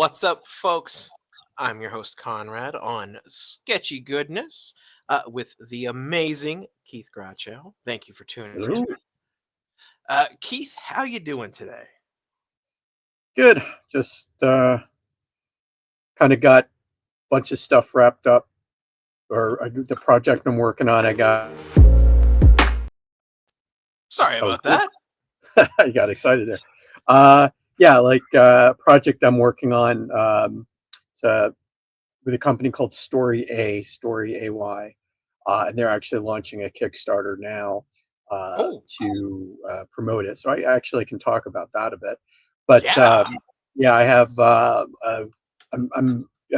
What's up, folks? I'm your host, Konrad, on Sketchy Goodness with the amazing Keith Grachow. Thank you for tuning in. Hello. Keith, how you doing today? Good. Just kind of got a bunch of stuff wrapped up, or the project I'm working on. I got. Sorry Oh, about that. I got excited there. Yeah, project I'm working on. It's with a company called Story AY, and they're actually launching a Kickstarter now Oh, to promote it. So I actually can talk about that a bit. But yeah. yeah, I have. I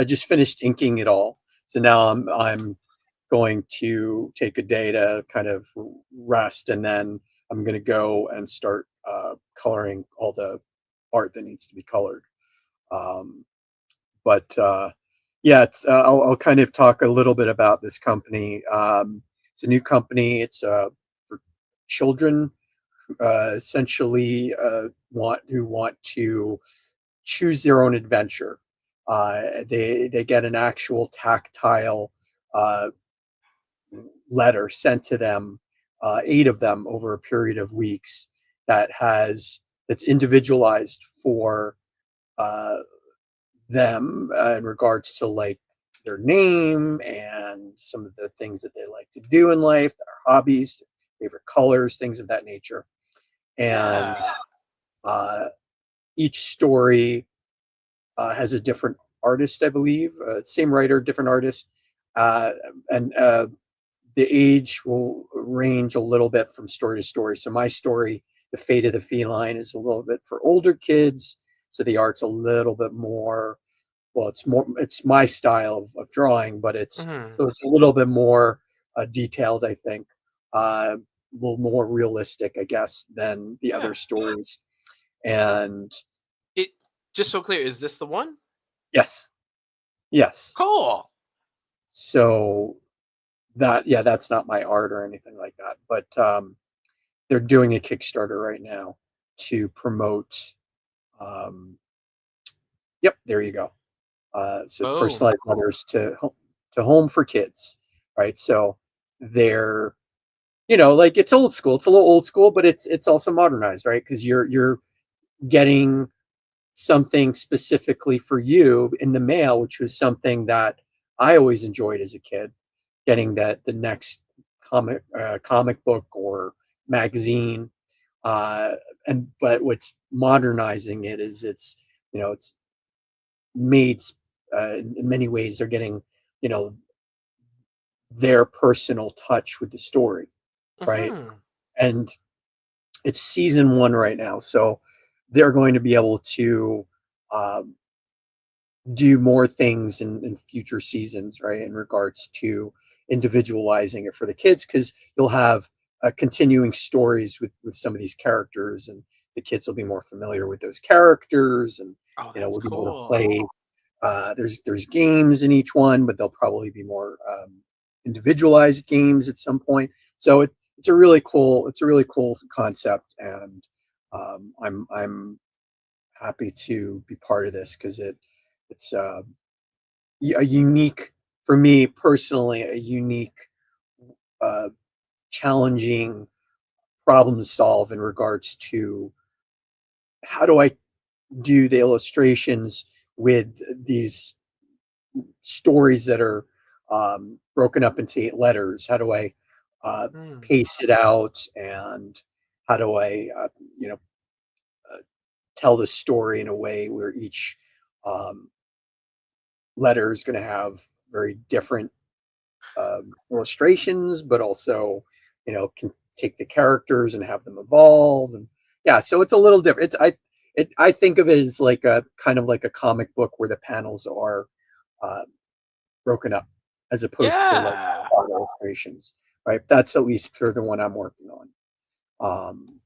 just finished inking it all, so now I'm going to take a day to kind of rest, and then I'm going to go and start coloring all the art that needs to be colored. Um, but yeah, I'll kind of talk a little bit about this company. It's a new company. It's for children, essentially want to choose their own adventure. They get an actual tactile uh, letter sent to them, 8 of them over a period of weeks, that's individualized for uh, them in regards to like their name and some of the things that they like to do in life, their hobbies, favorite colors, things of that nature. And Yeah. uh, each story has a different artist, I believe. Same writer, different artist. Uh, and the age will range a little bit from story to story. So my story, The Fate of the Feline, is a little bit for older kids. So the art's a little bit more, well, it's my style of drawing, but Mhm. it's a little bit more detailed, I think, a little more realistic, I guess, than the Yeah. other stories. And It just so clear, is this the one? yes, yes. Cool. So yeah, that's not my art or anything like that, but they're doing a Kickstarter right now to promote. Um, yep, there you go. So Boom. personalized letters to home for kids, right? So they're, like, it's old school. It's a little old school, but it's also modernized, right? Because you're getting something specifically for you in the mail, which was something that I always enjoyed as a kid, getting the next comic book or magazine. Uh, and but what's modernizing it is it's made in many ways. They're getting you know their personal touch with the story, right? Mhm. And it's season 1 right now, so they're going to be able to um, do more things in future seasons, right? In regards to individualizing it for the kids, because you'll have continuing stories with some of these characters, and the kids will be more familiar with those characters, and Oh, that's we'll be able to cool. play. There's games in each one, but they'll probably be more individualized games at some point. So it's a really cool concept, and I'm happy to be part of this because it's a unique, for me personally, a unique, uh, challenging problem to solve in regards to how do I do the illustrations with these stories that are broken up into 8 letters. How do I uh, Mm. pace it out, and how do I you know uh, tell the story in a way where each um, letter is going to have very different illustrations, but also, can take the characters and have them evolve. And yeah, so it's a little different. I think of it as like a kind of like a comic book where the panels are uh, broken up, as opposed to like Yeah. art illustrations, right? That's at least for the one I'm working on. Um,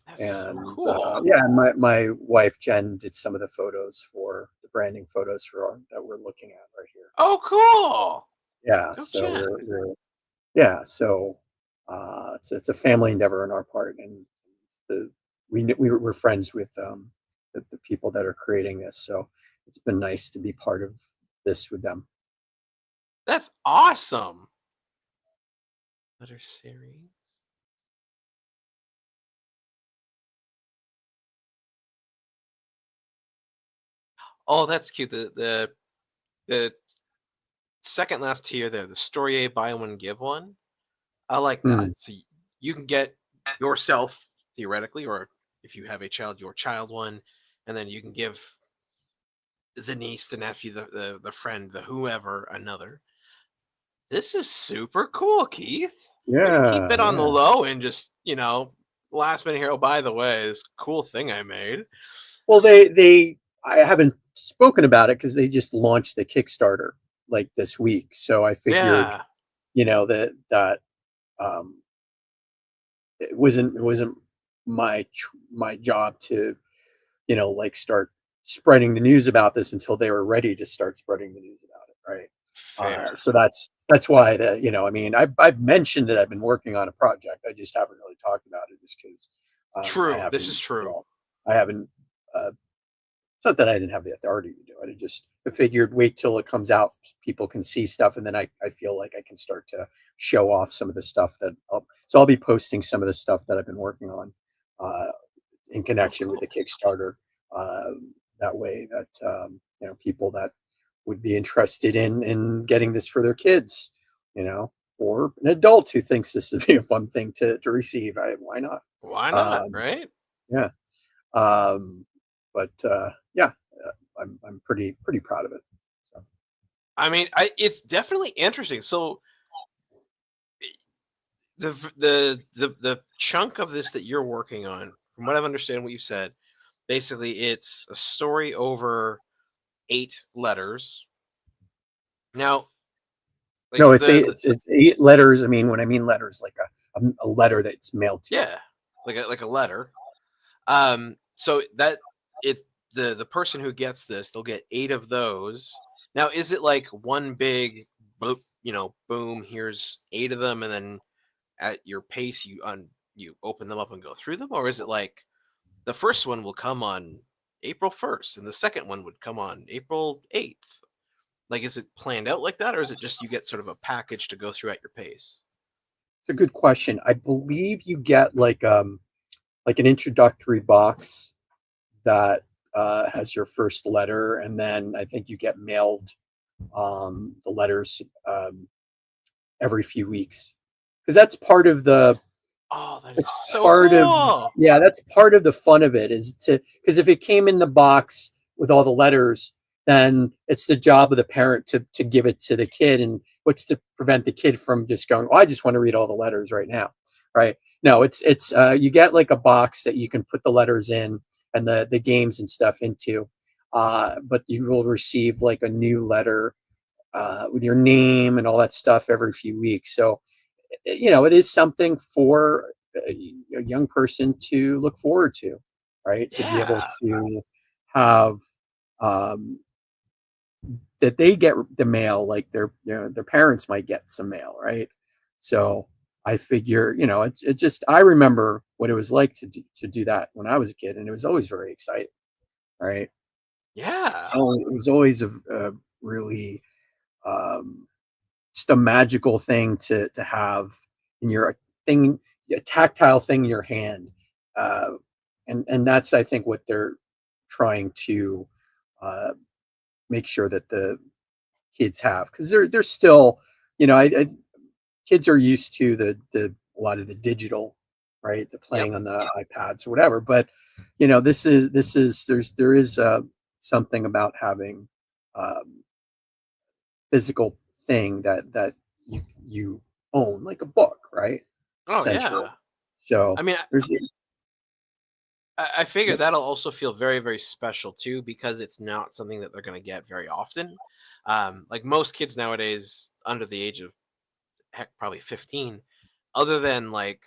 That's so and cool. yeah, and my wife Jen did some of the photos for the branding photos that we're looking at right here. Oh, cool. Yeah, Go so Jen. yeah, so it's a family endeavor on our part, and the we were friends with the people that are creating this. So it's been nice to be part of this with them. That's awesome. Letter series. Oh, that's cute. The second last tier there, the story A, buy one, give one. I like that. Mm. So you can get yourself theoretically, or if you have a child, your child one, and then you can give the niece, the nephew, the friend, the whoever another. This is super cool, Keith. Way to keep Yeah, it on the yeah. low and just, last minute here. Oh, by the way, this cool thing I made. Well, they I haven't spoken about it because they just launched the Kickstarter like this week. So I figured, Yeah, that um, it wasn't my job to like start spreading the news about this until they were ready to start spreading the news about it, right? fair. So that's why I mean, I've mentioned that I've been working on a project. I just haven't really talked about it just because I True. This is haven't, true. I haven't. It's not that I didn't have the authority to do it. I figured wait till it comes out, people can see stuff, and then I feel like I can start to show off some of the stuff so I'll be posting some of the stuff that I've been working on uh, in Oh, connection with cool. the Kickstarter. Uh, that way, that people that would be interested in getting this for their kids, or an adult who thinks this would be a fun thing to receive. Why not? Why not? Um, Right? yeah. Um, but yeah, I'm pretty proud of it. So. I mean, it's definitely interesting. So the chunk of this that you're working on, from what I've understand, what you said, basically it's a story over 8 letters. Now, like No, the it's 8 letters. I mean, when I mean letters, like a letter that's mailed to you. yeah, like a letter. So that it the person who gets this, they'll get 8 of those. Now, is it like one big, boom? Here's 8 of them, and then at your pace, you open them up and go through them, or is it like the first one will come on April 1st, and the second one would come on April 8th? Like, is it planned out like that, or is it just you get sort of a package to go through at your pace? It's a good question. I believe you get like an introductory box that has your first letter, and then I think you get mailed the letters every few weeks because Oh, that is it's so part of cool. yeah, that's part of the fun of it is to because if it came in the box with all the letters, then it's the job of the parent to give it to the kid. And what's to prevent the kid from just going, oh, I just want to read all the letters right now, right? No, it's you get like a box that you can put the letters in and the games and stuff into, but you will receive like a new letter with your name and all that stuff every few weeks. So it is something for a young person to look forward to, right? To be able Yeah. to have that they get the mail like their parents might get some mail, right? So I figure, it just I remember what it was like to do that when I was a kid, and it was always very exciting, right? Yeah. So it was always a really um, just a magical thing to have in your thing, a tactile thing in your hand, uh, and that's I think what they're trying to uh, make sure that the kids have because they're still, kids are used to the a lot of the digital, right? The Yep. playing on the iPads or whatever, but there is something about having um, physical thing that you own, like a book, right? Oh, Essentially. yeah. I So mean, there's I figure that'll also feel very, very special too, because it's not something that they're going to get very often. Like most kids nowadays, under the age of heck, probably 15, other than like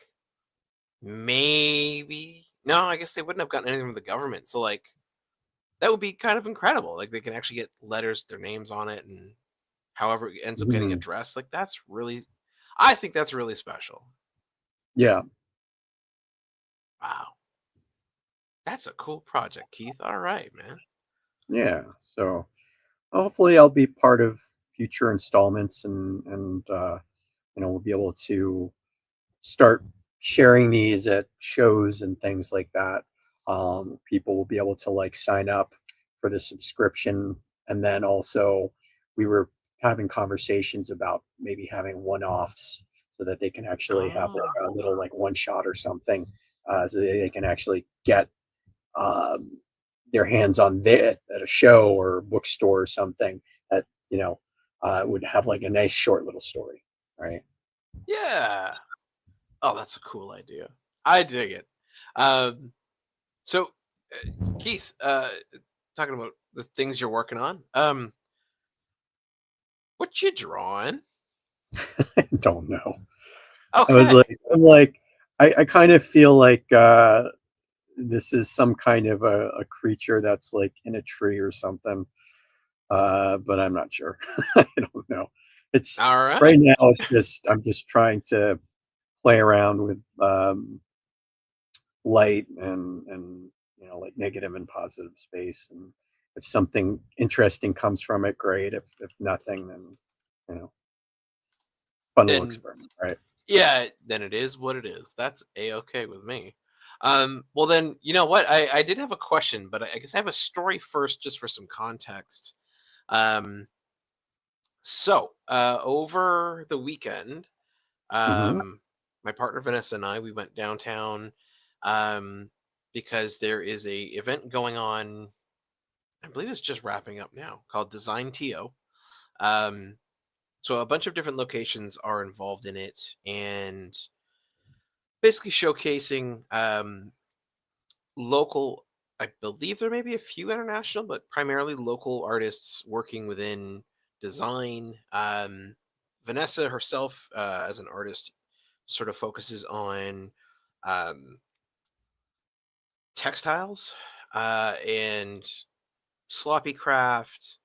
maybe no, I guess they wouldn't have gotten anything from the government. So like that would be kind of incredible. Like they can actually get letters, their names on it, and however it ends up getting mhm, addressed. Like that's really, I think that's really special. yeah. Wow, that's a cool project, Keith. All right, man. Yeah. So hopefully I'll be part of future installments, and we'll be able to start sharing these at shows and things like that. People will be able to like sign up for the subscription, and then also we were having conversations about maybe having one-offs so that they can actually have Oh, like a little like one shot or something, so they can actually get um, their hands on that at a show or bookstore or something that would have like a nice short little story, right? yeah. Oh, that's a cool idea. I dig it. Um, so, Keith, talking about the things you're working on, what you drawing? I don't know. I was Okay. like, I kind of feel like this is some kind of a creature that's like in a tree or something, but I'm not sure. I don't know. It's All right right. now. It's just I'm just trying to play around with light and like negative and positive space, and if something interesting comes from it, great. If nothing, then you know, fun little And experiment, right? yeah, then it is what it is. That's a-okay with me. Well then, you know what? I did have a question, but I guess I have a story first, just for some context. Um, over the weekend, Hmm. um, my partner Vanessa and I, we went downtown, um, because there is a event going on. I believe it's just wrapping up now, called Design TO. Um, so a bunch of different locations are involved in it, and basically showcasing local. I believe there may be a few international, but primarily local artists working within design. Vanessa herself, as an artist, sort of focuses on um, textiles and sloppy craft.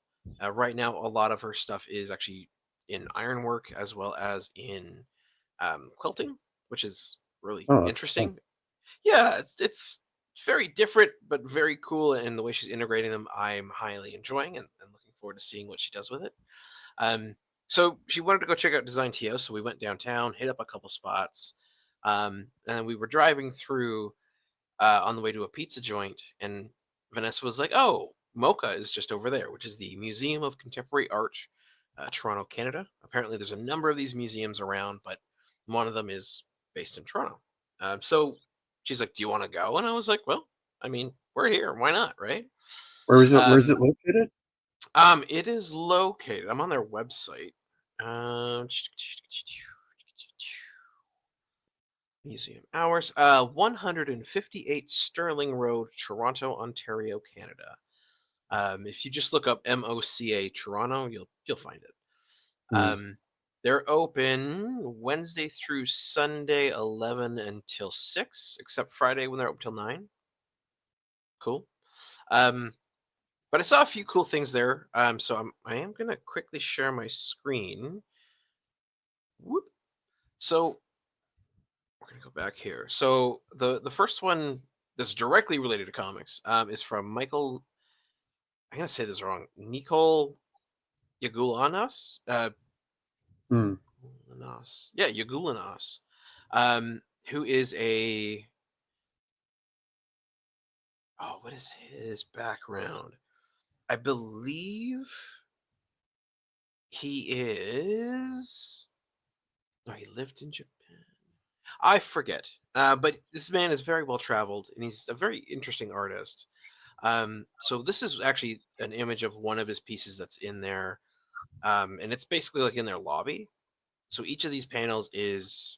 Right now, a lot of her stuff is actually in ironwork as well as in quilting, which is really Oh, that's cool. interesting. Yeah, it's very different, but very cool. And the way she's integrating them, I'm highly enjoying and looking forward to seeing what she does with it. Um, so she wanted to go check out Design TO, so we went downtown, hit up a couple spots, and we were driving through on the way to a pizza joint, and Vanessa was like, "Oh, Mocha is just over there, which is the Museum of Contemporary Art, Toronto, Canada. Apparently, there's a number of these museums around, but one of them is based in Toronto." So she's like, "Do you want to go?" And I was like, "Well, I mean, we're here. Why not, right?" Where is Um, it located? it is located. I'm on their website. Um, Museum hours. 158 Sterling Road, Toronto, Ontario, Canada. If you just look up MOCA Toronto, you'll find it. Hmm. They're open Wednesday through Sunday, 11 until 6, except Friday when they're open till 9. Cool. Um, but I saw a few cool things there. So I am gonna quickly share my screen. Whoop. So we're gonna go back here. So the first one that's directly related to comics is from Michael. I'm gonna say this wrong. Nicole Yagulanos. Hmm. Yeah, Yagulanos. Who is a what is his background? I believe he is. No, he lived in Japan. I forget. But this man is very well traveled, and he's a very interesting artist. So this is actually an image of one of his pieces that's in there, and it's basically like in their lobby. So each of these panels is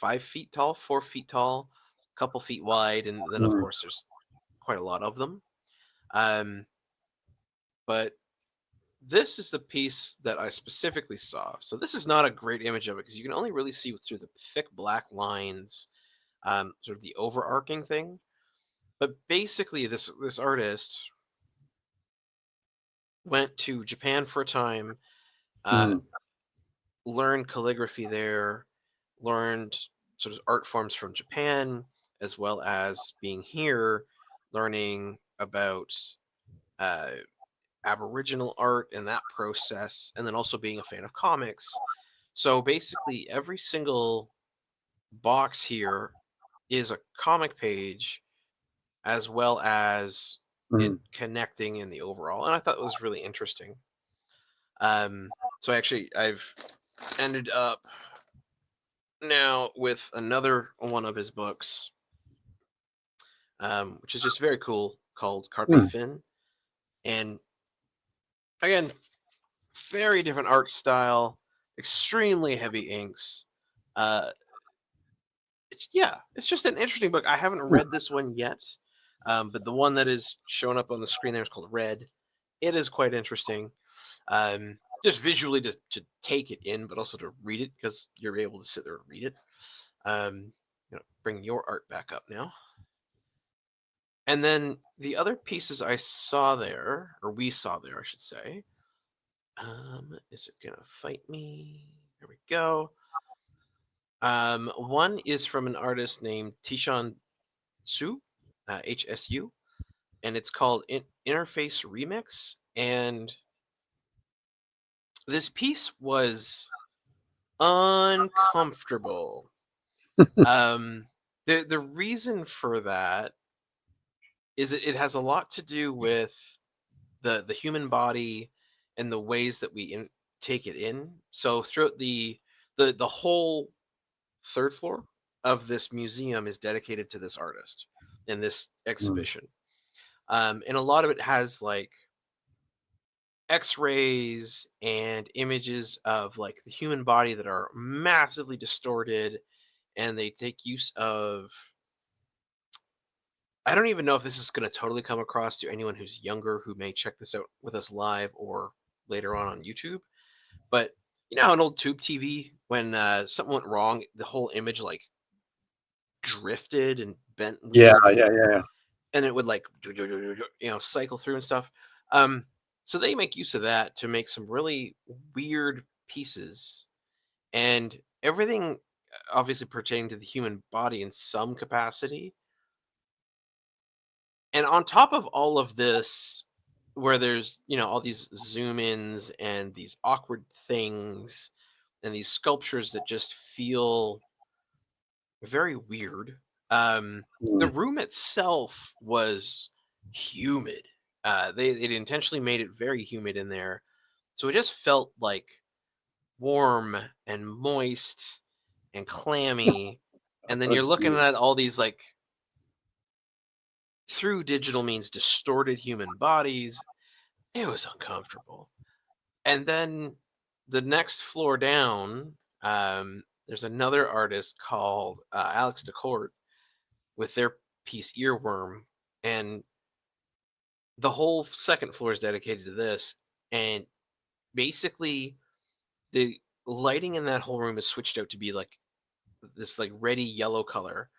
5 feet tall, 4 feet tall, a couple feet wide, and then of Hmm. course there's quite a lot of them. Um, but this is the piece that I specifically saw. So this is not a great image of it because you can only really see through the thick black lines, sort of the overarching thing. But basically, this artist went to Japan for a time, uh, Hmm. learned calligraphy there, learned sort of art forms from Japan, as well as being here, learning about. uh, Aboriginal art and that process, and then also being a fan of comics. So basically, every single box here is a comic page as well as it Mm. connecting in the overall, and I thought it was really interesting. So I've ended up now with another one of his books, which is just very cool, called Carpe Mm. Fin, and again, very different art style, extremely heavy inks. Uh, it's just an interesting book. I haven't Mm. read this one yet, but the one that is showing up on the screen there is called Red. It is quite interesting, just visually to take it in, but also to read it because you're able to sit there and read it. Bring your art back up now. And then the other pieces I saw there, or we saw there, I should say. Is it gonna fight me? There we go. One is from an artist named Tishan Su, HSU, and it's called Interface Remix. And this piece was uncomfortable. The reason for that is it has a lot to do with the human body and the ways that we take it in. So throughout the whole third floor of this museum is dedicated to this artist in this Mm. exhibition. And a lot of it has like x-rays and images of like the human body that are massively distorted, and they take use of, I don't even know if this is going to totally come across to anyone who's younger who may check this out with us live or later on YouTube, but you know how an old tube TV, when something went wrong, the whole image like drifted and bent Yeah, weird, yeah, yeah. and it would like cycle through and stuff. So they make use of that to make some really weird pieces, and everything obviously pertaining to the human body in some capacity. And on top of all of this, where there's all these zoom ins and these awkward things and these sculptures that just feel very weird. The Mm. room itself was humid. They intentionally made it very humid in there, so it just felt like warm and moist and clammy. And then Oh, you're looking geez. at all these like through digital means distorted human bodies. It was uncomfortable. And then the next floor down, there's another artist called Alex Decourt with their piece Earworm, and the whole second floor is dedicated to this. And basically, the lighting in that whole room is switched out to be like this like reddy yellow color.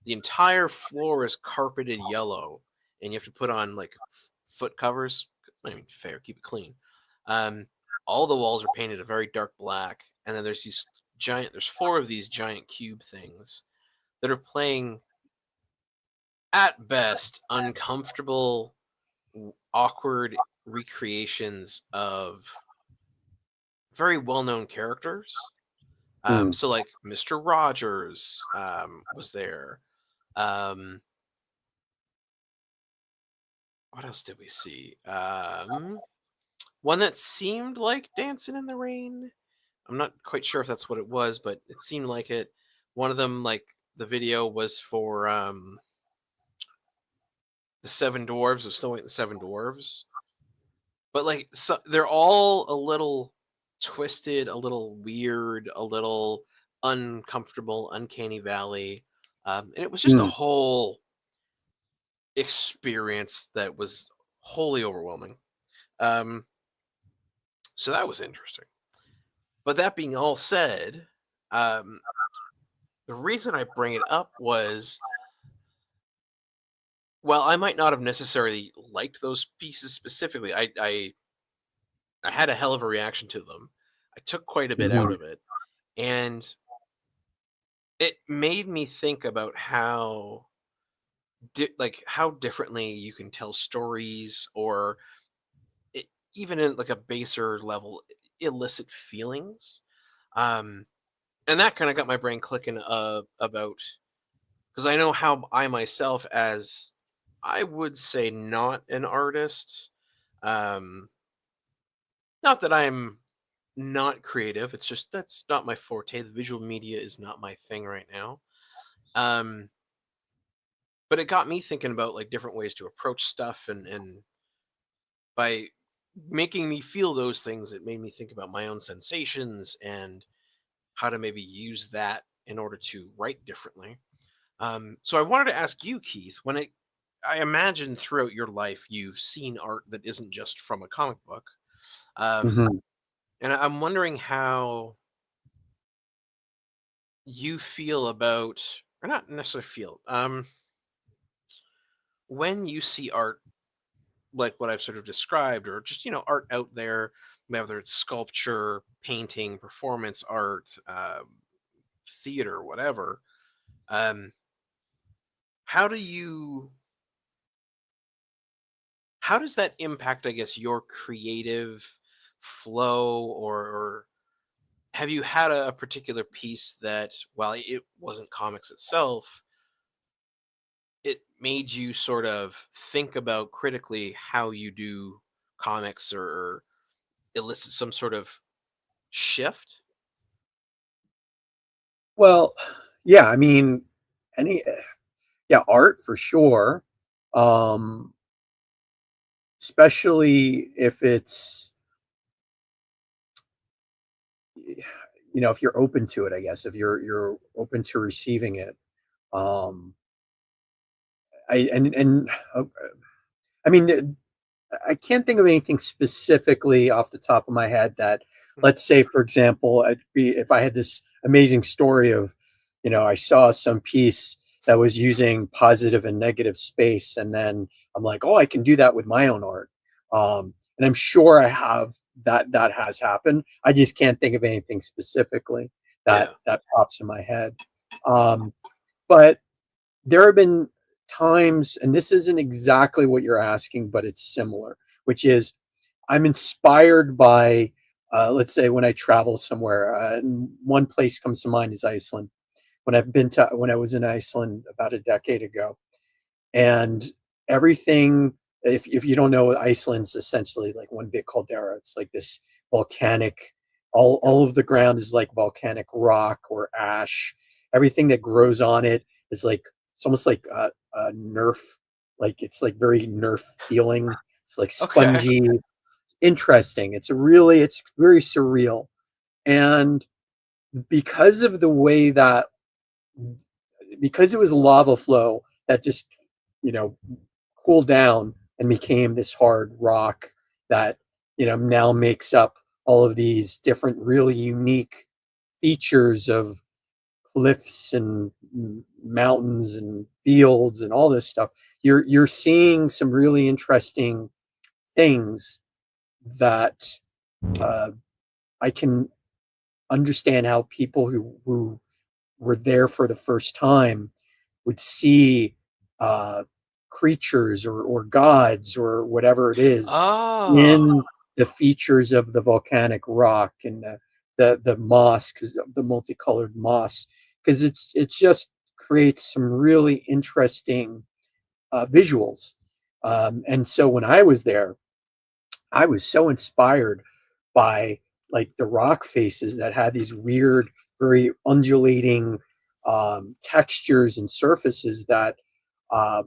The entire floor is carpeted yellow, and you have to put on like foot covers. I mean, fair, keep it clean. Um, all the walls are painted a very dark black, and then there's these there's four of these giant cube things that are playing at best uncomfortable, awkward recreations of very well-known characters. Mm. So like Mr. Rogers was there. Um, what else did we see? One that seemed like Dancing in the Rain. I'm not quite sure if that's what it was, but it seemed like it. One of them, like the video was for the Seven Dwarves of Snow White and the Seven Dwarves. But like, so they're all a little twisted, a little weird, a little uncomfortable, uncanny valley, and it was just a Mm. whole experience that was wholly overwhelming. Um, so that was interesting. But that being all said, um, the reason I bring it up was, well, I might not have necessarily liked those pieces specifically. I had a hell of a reaction to them. I took quite a bit out Mhm. of it, and it made me think about how like how differently you can tell stories, or it, even in like a baser level, elicit feelings. Um, and that kind of got my brain clicking about, because I know how I myself, as I would say not an artist, um, not that I'm not creative, it's just that's not my forte. The visual media is not my thing right now. Um, but it got me thinking about like different ways to approach stuff, and by making me feel those things, it made me think about my own sensations and how to maybe use that in order to write differently. So I wanted to ask you, Keith, I imagine throughout your life you've seen art that isn't just from a comic book, um, Mhm. and I'm wondering how you feel about, or not necessarily feel, when you see art like what I've sort of described, or just art out there, whether it's sculpture, painting, performance art, theater, whatever. Um, how do you how does that impact, I guess, your creative flow, or have you had a particular piece that, while it wasn't comics itself, it made you sort of think about critically how you do comics, or elicit some sort of shift? Well, yeah, I mean, any yeah, art for sure. Um, Especially if it's, if you're open to it, I guess, if you're open to receiving it. Um, I and I mean, I can't think of anything specifically off the top of my head that, Mm. let's say, for example, if I had this amazing story of, I saw some piece that was using positive and negative space, and then I'm like, oh, I can do that with my own art. And I'm sure I have that has happened. I just can't think of anything specifically Yeah. that pops in my head. Um, but there have been times, and this isn't exactly what you're asking, but it's similar, which is I'm inspired by, let's say, when I travel somewhere. And one place comes to mind is Iceland. When I was in Iceland about a decade ago, and everything. If you don't know, Iceland's essentially like one big caldera. It's like this volcanic. All of the ground is like volcanic rock or ash. Everything that grows on it is like, it's almost like a Nerf. Like it's like very Nerf feeling. It's like Okay. spongy. It's interesting. It's very surreal. And because of the way that, because it was lava flow that just, you know cooled down and became this hard rock that, now makes up all of these different really unique features of cliffs and mountains and fields and all this stuff. You're seeing some really interesting things that, uh, I can understand how people who were there for the first time would see, uh, creatures or gods or whatever it is Oh, in the features of the volcanic rock and the moss, because the multicolored moss, because it just creates some really interesting visuals. And so when I was there, I was so inspired by like the rock faces that had these weird, very undulating textures and surfaces that uh,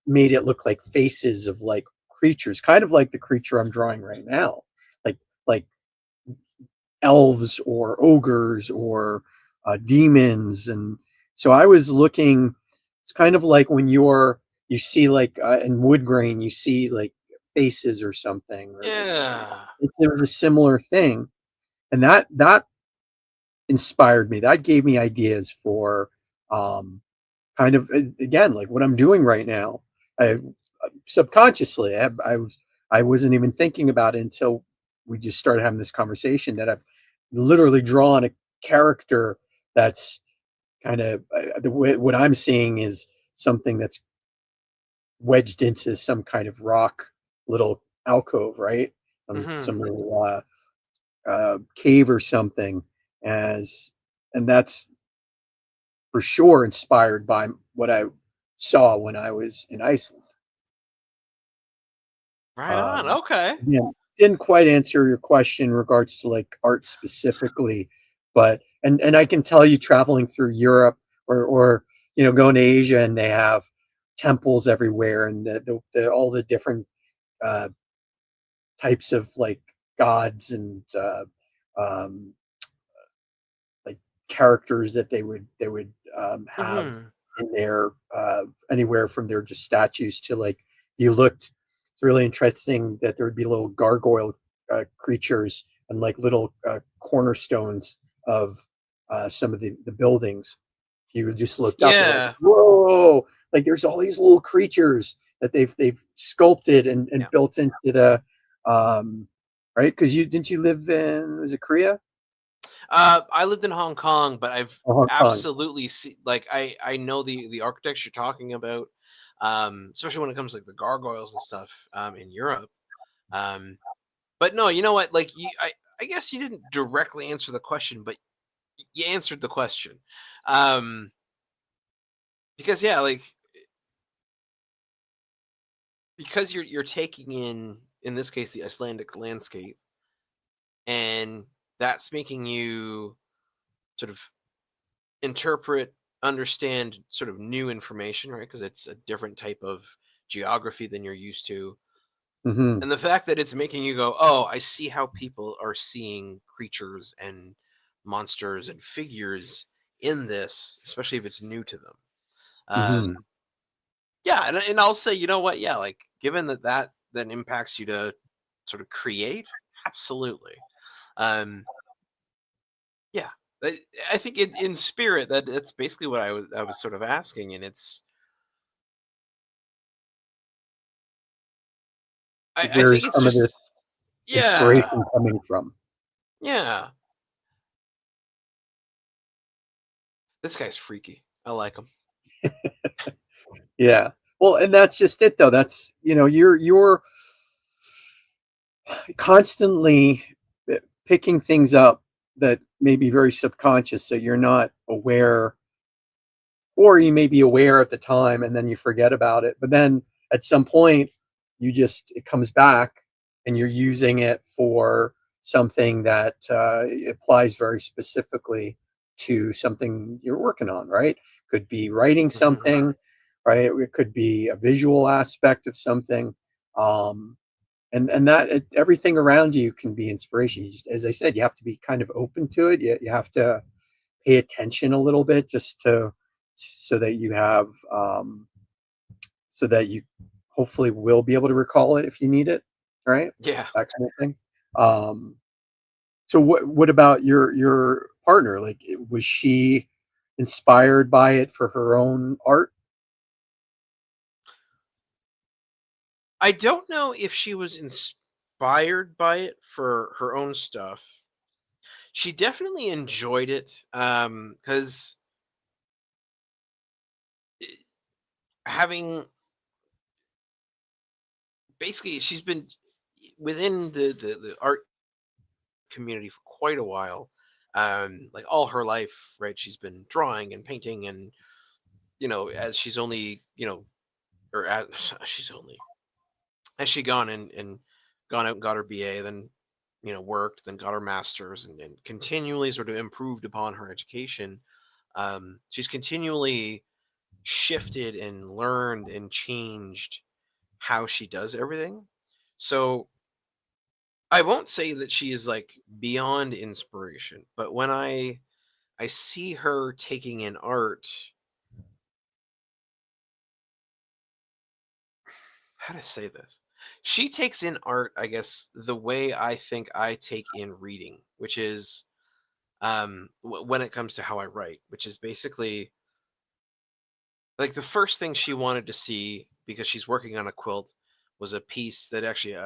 made it look like faces of like creatures, kind of like the creature I'm drawing right now, like like elves or ogres or demons. And so I was looking. It's kind of like when you see like in wood grain, you see like faces or something, or yeah. it was a similar thing, and that inspired me. That gave me ideas for, um, kind of, again, like what I'm doing right now. I subconsciously, I wasn't even thinking about it until we just started having this conversation, that I've literally drawn a character that's kind of, the way what I'm seeing is something that's wedged into some kind of rock little alcove, right? Hmm. Some little cave or something, as and that's for sure inspired by what I saw when I was in Iceland. Right on. Um, Okay. yeah, didn't quite answer your question in regards to like art specifically, but and I can tell you traveling through Europe or going to Asia and they have temples everywhere and all the different uh, types of like gods and um, like characters that they would have Hmm. in there, anywhere from their just statues to like you looked. It's really interesting that there would be little gargoyle creatures and like little cornerstones of some of the buildings. You just looked up, you're like, Yeah. whoa! Like there's all these little creatures that they've sculpted and Yeah. built into the right. Because you didn't you live in, was it Korea I lived in Hong Kong, but I've or Hong Kong? absolutely seen, like, I know the architecture you're talking about, especially when it comes to like the gargoyles and stuff, in Europe. Um, but no, you know what? Like, I guess you didn't directly answer the question, but you answered the question. Um, because yeah, like, because you're taking in this case the Icelandic landscape, and that's making you sort of interpret, understand sort of new information, right? Because it's a different type of geography than you're used to. Hmm. And the fact that it's making you go, oh, I see how people are seeing creatures and monsters and figures in this, especially if it's new to them. Hmm. Um, yeah, and I'll say, you know what? Yeah, like given that then impacts you to sort of create, absolutely. Um, yeah, I, I think in spirit that's basically what I was sort of asking, and I think Where's it's some of this just yeah, inspiration coming from? yeah. This guy's freaky. I like him. Yeah. Well, and that's just it though. That's, you're constantly picking things up that may be very subconscious, so you're not aware, or you may be aware at the time and then you forget about it. But then at some point, it comes back and you're using it for something that applies very specifically to something you're working on, right? Could be writing Hmm. something, right? It could be a visual aspect of something. Um, and everything around you can be inspiration. You just, as I said, you have to be kind of open to it. You have to pay attention a little bit just to so that you have so that you hopefully will be able to recall it if you need it, right? Yeah. That kind of thing. um so what about your partner? Like, was she inspired by it for her own art? I don't know if she was inspired by it for her own stuff. She definitely enjoyed it, because having basically she's been within the art community for quite a while. Like all her life, right? She's been drawing and painting, and as she's only, or as she's only has she gone and gone out and got her BA, then worked, then got her master's, and continually sort of improved upon her education. She's continually shifted and learned and changed how she does everything. So I won't say that she is like beyond inspiration, but when I see her taking in art, how to say this? She takes in art, I guess, the way I think I take in reading, which is when it comes to how I write, which is basically like the first thing she wanted to see because she's working on a quilt was a piece that actually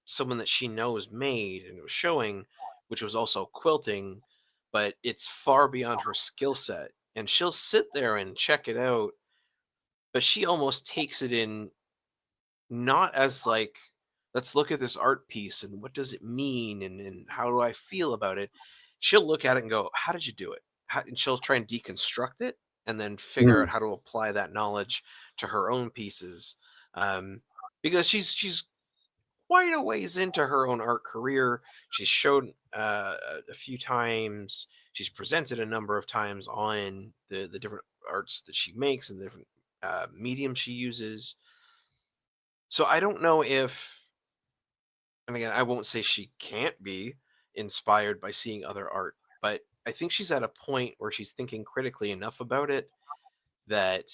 someone that she knows made and it was showing, which was also quilting, but it's far beyond her skill set. And she'll sit there and check it out, but she almost takes it in. not as like, let's look at this art piece and what does it mean and how do I feel about it. She'll look at it and go, how did you do it? And she'll try and deconstruct it and then figure out Mm, how to apply that knowledge to her own pieces. Um, because she's quite a ways into her own art career. She's shown a few times. She's presented a number of times on the different arts that she makes and the different mediums she uses. So I don't know if, and again, I won't say she can't be inspired by seeing other art, but I think she's at a point where she's thinking critically enough about it that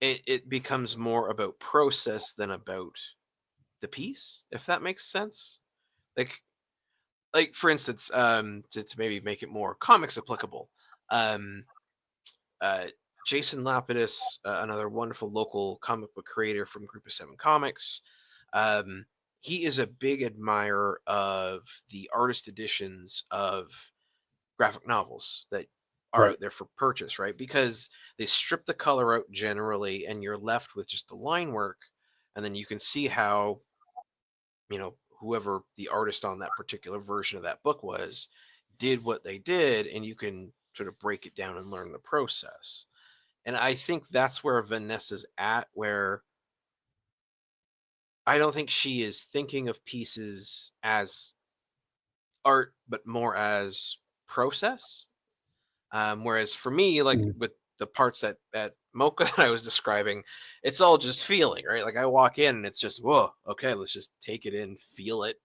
it becomes more about process than about the piece, if that makes sense. Like like for instance, to maybe make it more comics applicable, um, uh, Jason Lapidus, another wonderful local comic book creator from Group of Seven Comics, um, he is a big admirer of the artist editions of graphic novels that are right. out there for purchase, right? Because they strip the color out generally, and you're left with just the line work, and then you can see how, whoever the artist on that particular version of that book was did what they did, and you can sort of break it down and learn the process. And I think that's where Vanessa's at, where I don't think she is thinking of pieces as art, but more as process. Whereas for me, like Mm, with the parts at Mocha that I was describing, it's all just feeling, right? Like I walk in and it's just, whoa, okay, let's just take it in, feel it.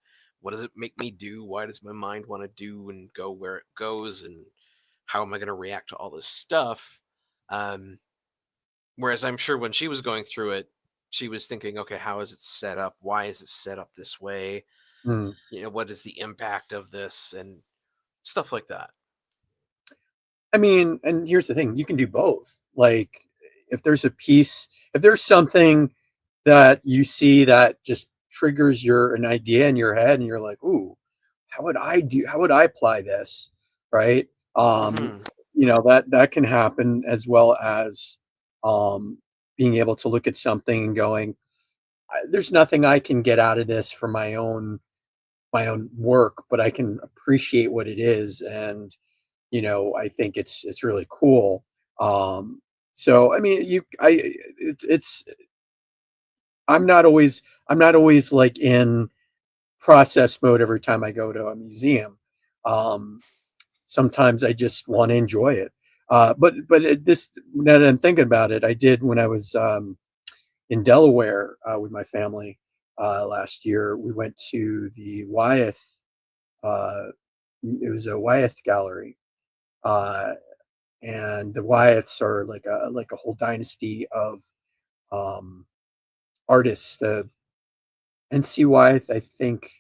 What does it make me do? Why does my mind want to do and go where it goes? And how am I going to react to all this stuff? Um, Whereas I'm sure when she was going through it, she was thinking, okay, how is it set up? Why is it set up this way? mm. What is the impact of this and stuff like that. I mean, and here's the thing, you can do both. Like if there's a piece, if there's something that you see that just triggers an idea in your head and you're like, "Ooh, how would I apply this?" Right? Um, Hmm. that can happen as well as um being able to look at something and going, there's nothing I can get out of this for my own work, but I can appreciate what it is, and I think it's really cool. So I mean, it's I'm not always like in process mode every time I go to a museum. Um, Sometimes I just want to enjoy it. This, now that I'm thinking about it, I did when I was in Delaware with my family last year. We went to the Wyeth. Uh, it was a Wyeth gallery, uh, and the Wyeths are like a whole dynasty of um, artists. The NC Wyeth, I think,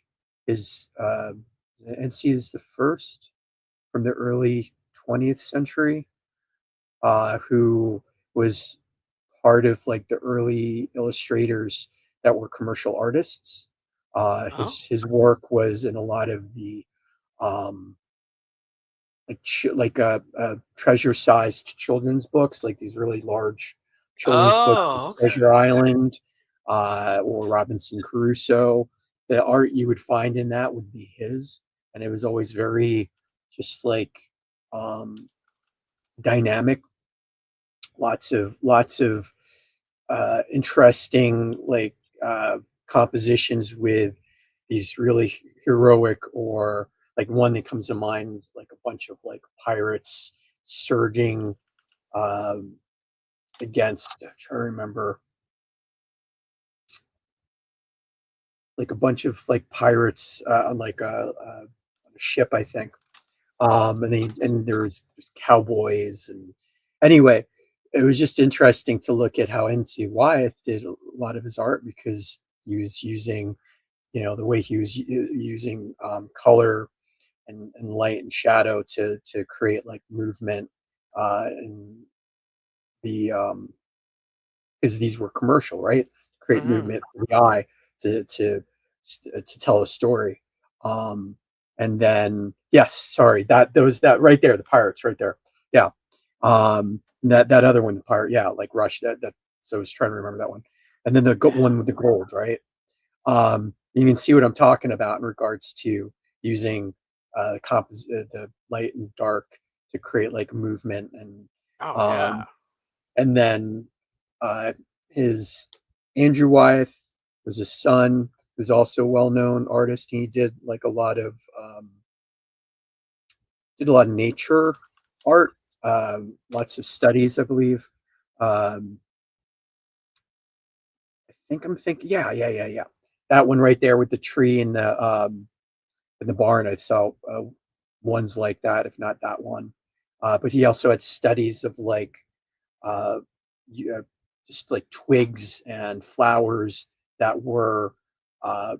is NC is the first from the early 20th century, who was part of like the early illustrators that were commercial artists. Oh. His work was in a lot of the um, treasure-sized children's books, like these really large children's books, like Oh, okay. Treasure Island, or Robinson Crusoe. The art you would find in that would be his, and it was always very just like um, dynamic. Lots of interesting compositions with these really heroic, or like one that comes to mind, like a bunch of like pirates surging um, against. I'm trying to remember, like a bunch of like pirates on like a ship, I think. And there's cowboys, and anyway, it was just interesting to look at how N.C. Wyeth did a lot of his art, because he was using, the way he was using color and light and shadow to create like movement, and the because these were commercial, right? Create Hmm. movement for the eye to tell a story. Um, and then yes, sorry, that right there, the pirates right there. Yeah. That other one, the pirate, yeah, like Rush. So I was trying to remember that one. and then the one with the gold, right? You can see what I'm talking about in regards to using the light and dark to create like movement, Oh yeah. um, and then uh, his Andrew Wyeth was his son, who's also a well-known artist. He did a lot of nature art, lots of studies, I believe. Um, I'm thinking, yeah. That one right there with the tree in the barn. I saw ones like that, if not that one. But he also had studies of like uh, just like twigs and flowers that were uh,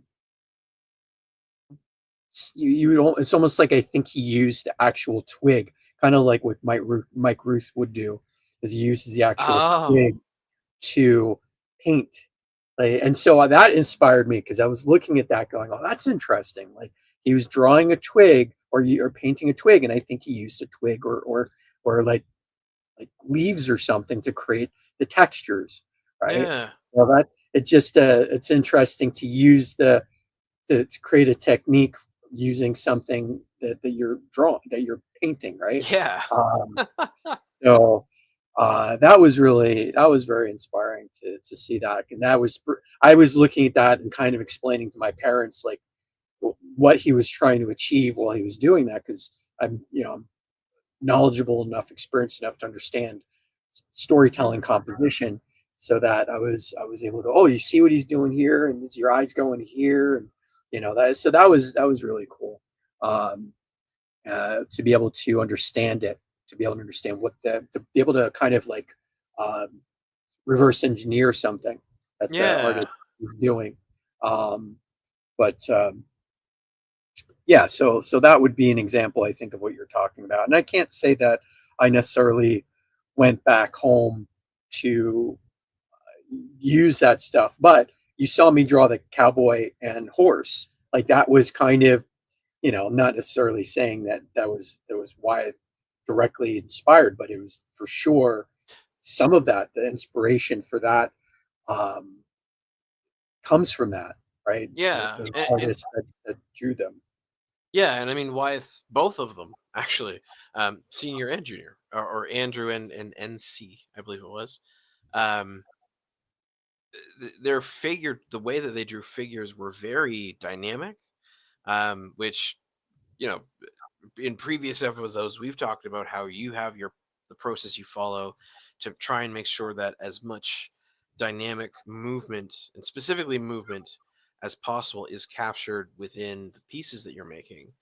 you don't. It's almost like I think he used the actual twig, kind of like what Mike Ruth would do, is he uses the actual Oh twig to paint. Like, and so that inspired me because I was looking at that going, oh, that's interesting. Like he was drawing a twig or painting a twig, and I think he used a twig or like leaves or something to create the textures, right? yeah. Well, that it just it's interesting to use to create a technique using something that you're drawing, that you're painting, right? Yeah. Um, so that was very inspiring to see that, and I was looking at that and kind of explaining to my parents like what he was trying to achieve while he was doing that, because I'm knowledgeable enough, experienced enough to understand storytelling composition, so that I was able to, oh, you see what he's doing here, and is your eyes going here, and that was really cool. Um, to be able to understand it, to be able to understand to be able to kind of like um, reverse engineer something that the Yeah. artist is doing. Um, but Yeah, so that would be an example, I think, of what you're talking about. And I can't say that I necessarily went back home to use that stuff, but you saw me draw the cowboy and horse. Like that was kind of, not necessarily saying that was why it directly inspired, but it was for sure some of that, the inspiration for that um, comes from that, right? Yeah. The And artists that drew them. yeah, and I mean Wyeth, both of them actually, senior and junior, or Andrew and NC, I believe it was. Um, their figure, the way that they drew figures were very dynamic, which you know in previous episodes we've talked about how you have the process you follow to try and make sure that as much dynamic movement, and specifically movement, as possible is captured within the pieces that you're making.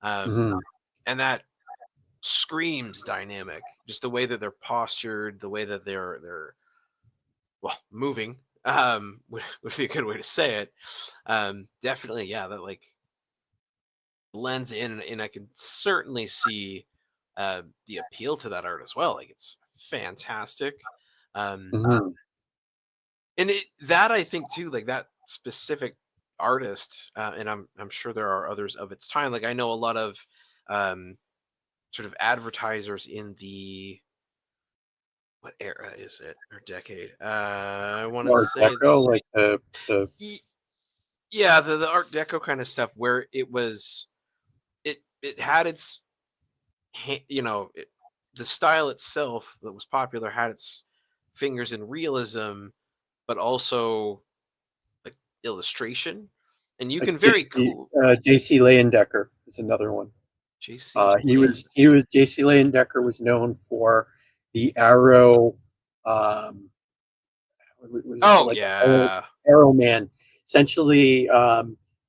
um, Mhm. and that screams dynamic, just the way that they're postured, the way that they're well moving, would be a good way to say it. Definitely, yeah, that like blends in, and I can certainly see the appeal to that art as well. Like it's fantastic. Um, Mhm. and that I think too, like that specific artist, and I'm sure there are others of its time. Like I know a lot of um, sort of advertisers in the, what era is it, or decade? I want to Art say Deco, it's like the y- yeah, the Art Deco kind of stuff, where it had its the style itself that was popular had its fingers in realism, but also like illustration, and you like can very cool. JC Leyendecker is another one. JC JC Leyendecker was known for the Arrow. Was it called Oh like yeah. Arrow Man? Essentially,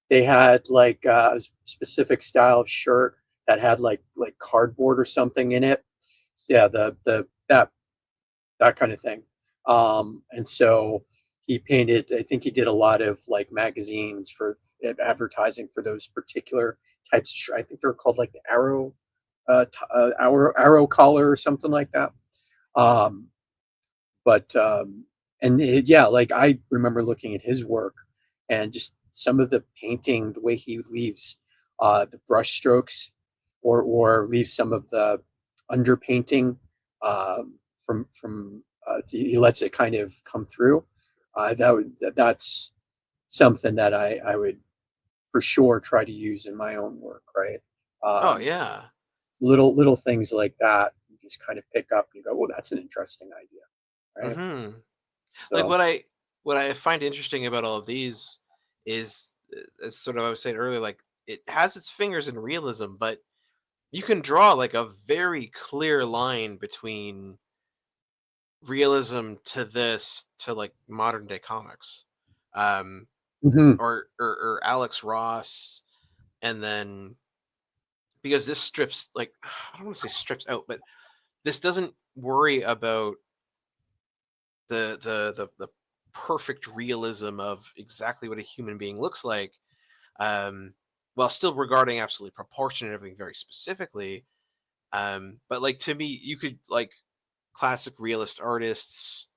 they had like a specific style of shirt that had like cardboard or something in it. Yeah, the that kind of thing. And so he painted. I think he did a lot of like magazines for advertising for those particular types. I think they're called like the Arrow collar or something like that. Um, but yeah, like I remember looking at his work and just some of the painting, the way he leaves the brush strokes or leaves some of the underpainting um, he lets it kind of come through. That's something that I would for sure try to use in my own work, right? Oh Um, yeah. little things like that, you just kind of pick up and you go, "Oh, that's an interesting idea," right? Hmm. Like So, what I find interesting about all of these is, as sort of I was saying earlier, like it has its fingers in realism, but you can draw like a very clear line between realism to this to like modern day comics. Um, mhm, or Alex Ross, and then because this strips like I don't want to say strips out, but this doesn't worry about the perfect realism of exactly what a human being looks like, um, while still regarding absolutely proportion and everything very specifically. But like to me, you could like classic realist artists,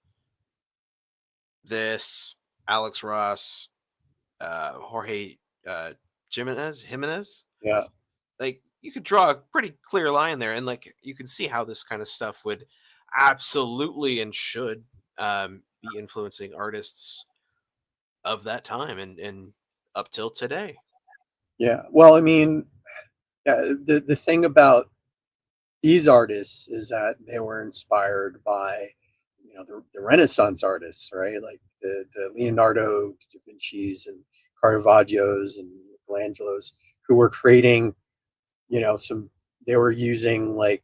this Alex Ross, Jorge Jimenez, yeah, like you could draw a pretty clear line there, and like you can see how this kind of stuff would absolutely and should be influencing artists of that time and up till today. yeah. Well, I mean, yeah, the thing about these artists is that they were inspired by, the Renaissance artists, right? Like the Leonardo da Vinci's and Caravaggio's and Michelangelo's, who were creating, some. They were using like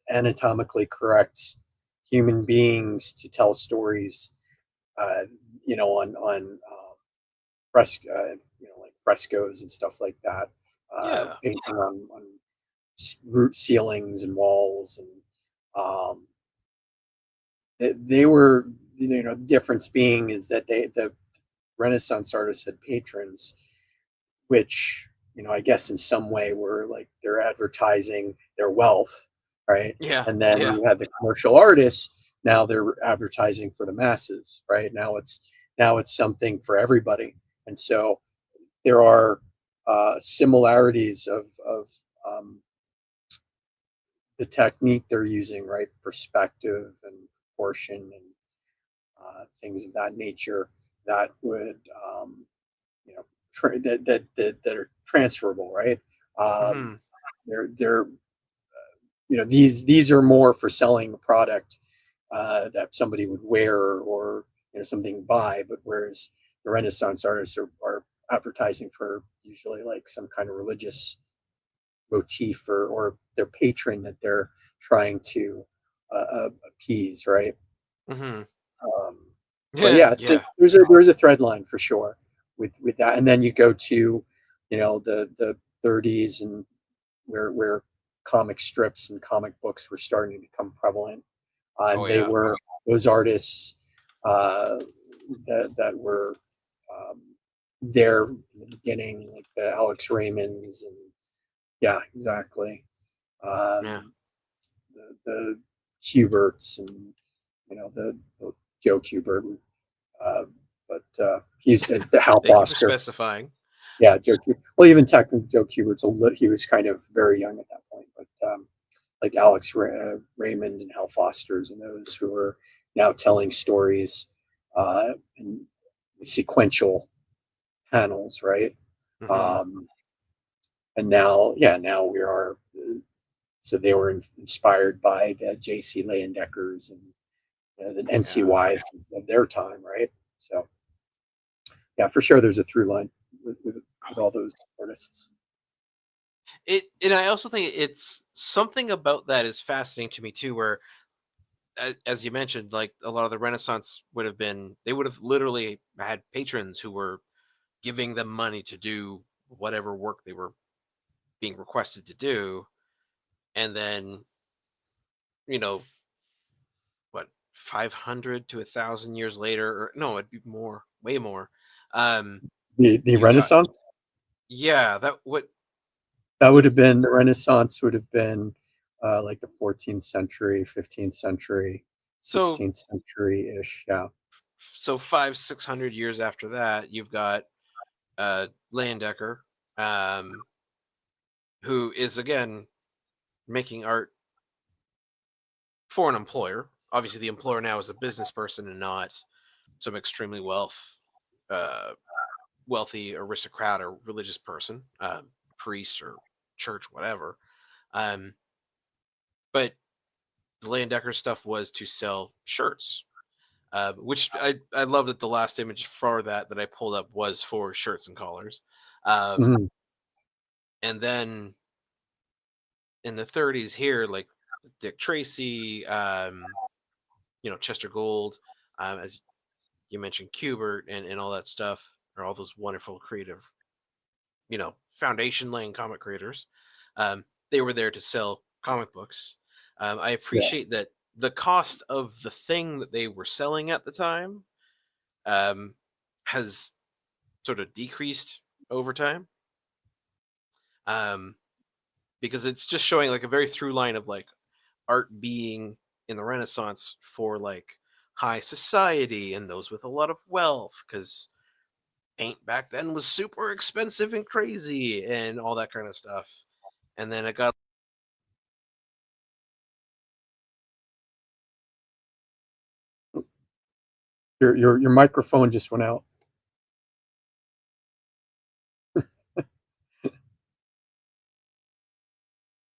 anatomically correct human beings to tell stories, uh, on like frescoes and stuff like that, Yeah. painting on root ceilings and walls, and um, they were, the difference being is that the Renaissance artists had patrons, which, I guess in some way were like they're advertising their wealth, right? Yeah. And then Yeah. you have the commercial artists. Now they're advertising for the masses, right? Now it's something for everybody, and so there are similarities of um, the technique they're using, right? Perspective and proportion and things of that nature that would, you know, that are transferable, right? Um, Hmm. they're these are more for selling a product that somebody would wear, or something buy, but whereas the Renaissance artists are advertising for usually like some kind of religious motif, or their patron that they're trying to appease, right? Hmm. Um, but Yeah. yeah, Yeah. there's a thread line for sure with that, and then you go to the 30s, and where comic strips and comic books were starting to become prevalent, Oh and they yeah. were those artists uh, that were um, there in the beginning, like the Alex Raymonds, and yeah, exactly. Yeah. The Huberts, and the Joe Kubert, uh, but he's the Hal Thank you for Foster. specifying. Yeah, Joe. Well, even technically, Joe Kubert's he was kind of very young at that point, but like Alex Raymond and Hal Foster's, and those who are now telling stories in sequential panels, right? Hmm. Um, and now, yeah, now we are. So they were inspired by the J.C. Leyendeckers and the Yeah. NCYs of their time, right? So yeah, for sure, there's a through line with all those artists. And I also think it's something about that is fascinating to me too, where as you mentioned, like a lot of the Renaissance would have been, they would have literally had patrons who were giving them money to do whatever work they were being requested to do, and then you know what, 500 to 1,000 years later, or no, it'd be more, way more. Um, The you've got, Renaissance. yeah, that what That the would have been the Renaissance would have been like the 14th century, 15th century, so 16th century ish. Yeah. so 500-600 years after that, you've got Leyendecker, um, who is again making art for an employer. Obviously, the employer now is a business person and not some extremely wealthy aristocrat or religious person, priest or church, whatever. Um, but the Leyendecker stuff was to sell shirts, which I love that the last image for that I pulled up was for shirts and collars. Mhm. And then in the 30s here, like Dick Tracy, Chester Gold, as you mentioned, Kubert and all that stuff, or all those wonderful creative, foundation laying comic creators. They were there to sell comic books. I Yeah. appreciate that the cost of the thing that they were selling at the time um, has sort of decreased over time, um, because it's just showing like a very through line of like art being in the Renaissance for like high society and those with a lot of wealth, because paint back then was super expensive and crazy and all that kind of stuff. And then it got Your microphone just went out.